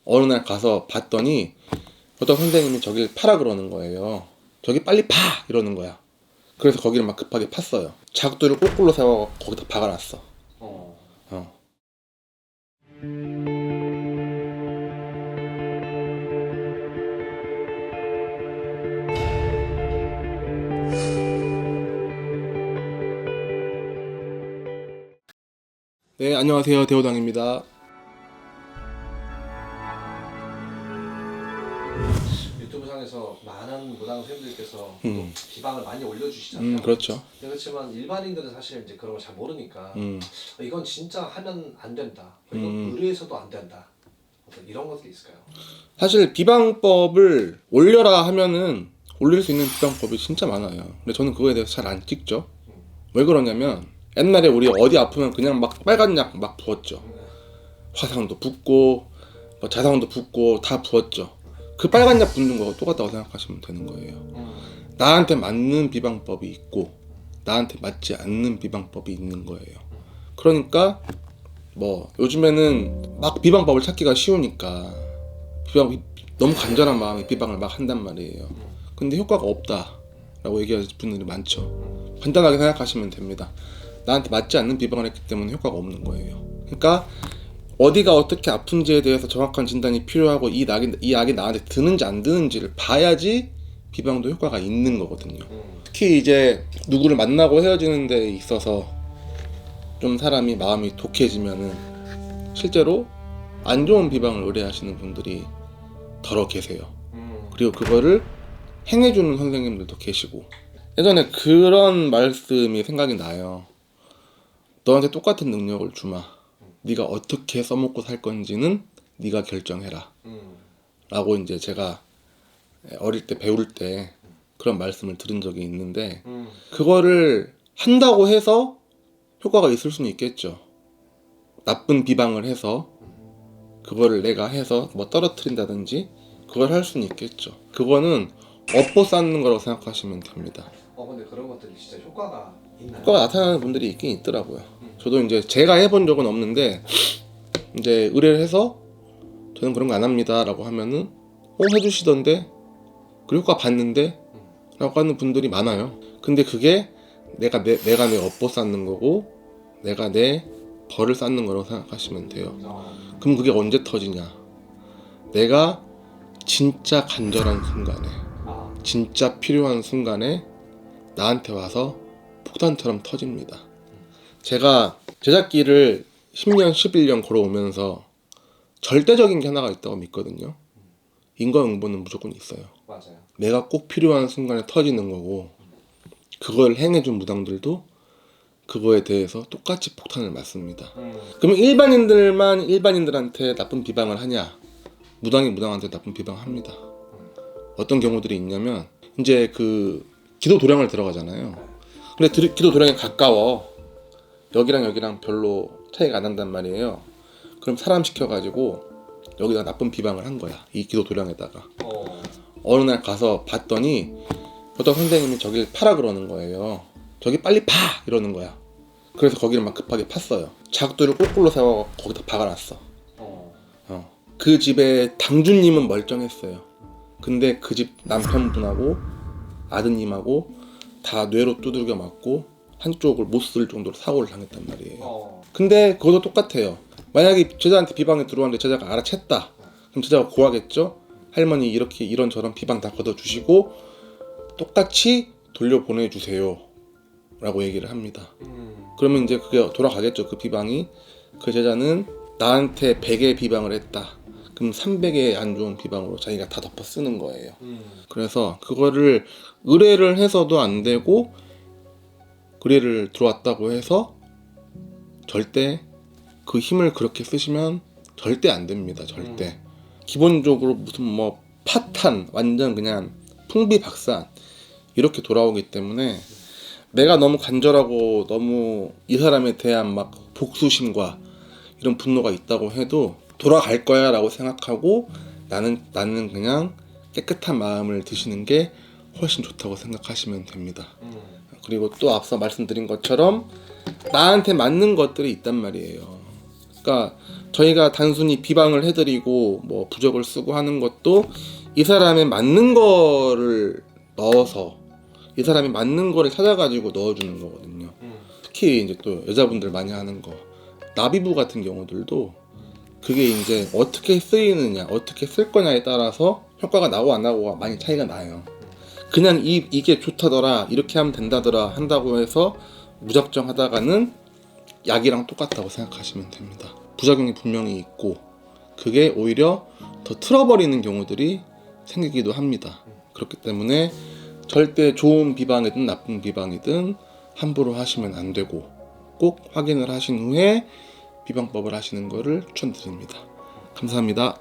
어느 날 가서 봤더니 어떤 선생님이 저길 파라 그러는 거예요. 저기 빨리 파! 이러는 거야. 그래서 거기를 막 급하게 팠어요. 작두를 거꾸로 세워 거기다 박아놨어. 어. 네, 안녕하세요. 대호당입니다. 유튜브 상에서 많은 무당 선생님들께서 비방을 많이 올려주시잖아요. 그렇죠. 그렇지만 일반인들은 사실 이제 그런 걸 잘 모르니까 이건 진짜 하면 안 된다. 이건 의뢰해서도 안 된다. 이런 것들이 있을까요? 사실 비방법을 올려라 하면은 올릴 수 있는 비방법이 진짜 많아요. 근데 저는 그거에 대해서 잘 안 찍죠. 왜 그러냐면 옛날에 우리 어디 아프면 그냥 막 빨간 약 막 부었죠. 화상도 붓고 뭐 자상도 붓고 다 부었죠. 그 빨간 약 붓는 거 똑같다고 생각하시면 되는 거예요. 나한테 맞는 비방법이 있고 나한테 맞지 않는 비방법이 있는 거예요. 그러니까 뭐 요즘에는 막 비방법을 찾기가 쉬우니까 너무 간절한 마음에 비방을 막 한단 말이에요. 근데 효과가 없다라고 얘기하는 분들이 많죠. 간단하게 생각하시면 됩니다. 나한테 맞지 않는 비방을 했기 때문에 효과가 없는 거예요. 그러니까 어디가 어떻게 아픈지에 대해서 정확한 진단이 필요하고 이 약이 나한테 드는지 안 드는지를 봐야지 비방도 효과가 있는 거거든요. 특히 이제 누구를 만나고 헤어지는 데 있어서 좀 사람이 마음이 독해지면은 실제로 안 좋은 비방을 의뢰하시는 분들이 더러 계세요. 그리고 그거를 행해주는 선생님들도 계시고, 예전에 그런 말씀이 생각이 나요. 너한테 똑같은 능력을 주마. 네가 어떻게 써먹고 살 건지는 네가 결정해라. 라고 이제 제가 어릴 때 배울 때 그런 말씀을 들은 적이 있는데, 그거를 한다고 해서 효과가 있을 수는 있겠죠. 나쁜 비방을 해서 그거를 내가 해서 뭐 떨어뜨린다든지 그걸 할 수는 있겠죠. 그거는 업보 쌓는 거라고 생각하시면 됩니다. 근데 그런 것들이 진짜 효과가 있나요? 효과가 나타나는 분들이 있긴 있더라고요. 저도 이제 제가 해본 적은 없는데 이제 의뢰를 해서 저는 그런 거 안 합니다 라고 하면은 해주시던데 그 효과 봤는데 라고 하는 분들이 많아요. 근데 그게 내가 내 업보 쌓는 거고 내가 내 벌을 쌓는 거라고 생각하시면 돼요. 그럼 그게 언제 터지냐? 내가 진짜 간절한 순간에, 진짜 필요한 순간에 나한테 와서 폭탄처럼 터집니다. 제가 제작기를 10년, 11년 걸어오면서 절대적인 게 하나가 있다고 믿거든요. 인과응보는 무조건 있어요. 맞아요. 내가 꼭 필요한 순간에 터지는 거고, 그걸 행해준 무당들도 그거에 대해서 똑같이 폭탄을 맞습니다. 그러면 일반인들한테 나쁜 비방을 하냐? 무당이 무당한테 나쁜 비방을 합니다. 어떤 경우들이 있냐면 이제 그 기도 도량을 들어가잖아요. 근데 기도 도량이 가까워. 여기랑 여기랑 별로 차이가 안 난단 말이에요. 그럼 사람 시켜가지고 여기다 나쁜 비방을 한 거야. 이 기도 도량에다가. 어느 날 가서 봤더니 어떤 선생님이 저길 파라 그러는 거예요. 저기 빨리 파! 이러는 거야. 그래서 거기를 막 급하게 팠어요. 작두를 거꾸로 세워 거기다 박아놨어. 그 집에 당주님은 멀쩡했어요. 근데 그 집 남편분하고 아드님하고 다 뇌로 두들겨 맞고 한쪽을 못 쓸 정도로 사고를 당했단 말이에요. 근데 그것도 똑같아요. 만약에 제자한테 비방이 들어왔는데 제자가 알아챘다. 그럼 제자가 고하겠죠? 할머니 이렇게 이런저런 비방 다 걷어주시고 똑같이 돌려보내주세요 라고 얘기를 합니다. 그러면 이제 그게 돌아가겠죠. 그 비방이. 그 제자는 나한테 100의 비방을 했다. 그럼 300의 안 좋은 비방으로 자기가 다 덮어 쓰는 거예요. 그래서 그거를 의뢰를 해서도 안 되고 의뢰를 들어왔다고 해서 절대 그 힘을 그렇게 쓰시면 절대 안 됩니다. 절대. 기본적으로 무슨 뭐 파탄 완전 그냥 풍비박산 이렇게 돌아오기 때문에 내가 너무 간절하고 너무 이 사람에 대한 막 복수심과 이런 분노가 있다고 해도 돌아갈 거야 라고 생각하고 나는 그냥 깨끗한 마음을 드시는 게 훨씬 좋다고 생각하시면 됩니다. 그리고 또 앞서 말씀드린 것처럼 나한테 맞는 것들이 있단 말이에요. 그러니까 저희가 단순히 비방을 해드리고 뭐 부적을 쓰고 하는 것도 이 사람의 맞는 거를 넣어서 이 사람이 맞는 거를 찾아가지고 넣어주는 거거든요. 특히 이제 또 여자분들 많이 하는 거 나비부 같은 경우들도 그게 이제 어떻게 쓰이느냐 어떻게 쓸 거냐에 따라서 효과가 나고 안 나고가 많이 차이가 나요. 그냥 이게 좋다더라 이렇게 하면 된다더라 한다고 해서 무작정 하다가는 약이랑 똑같다고 생각하시면 됩니다. 부작용이 분명히 있고 그게 오히려 더 틀어버리는 경우들이 생기기도 합니다. 그렇기 때문에 절대 좋은 비방이든 나쁜 비방이든 함부로 하시면 안 되고 꼭 확인을 하신 후에 비방법을 하시는 것을 추천드립니다. 감사합니다.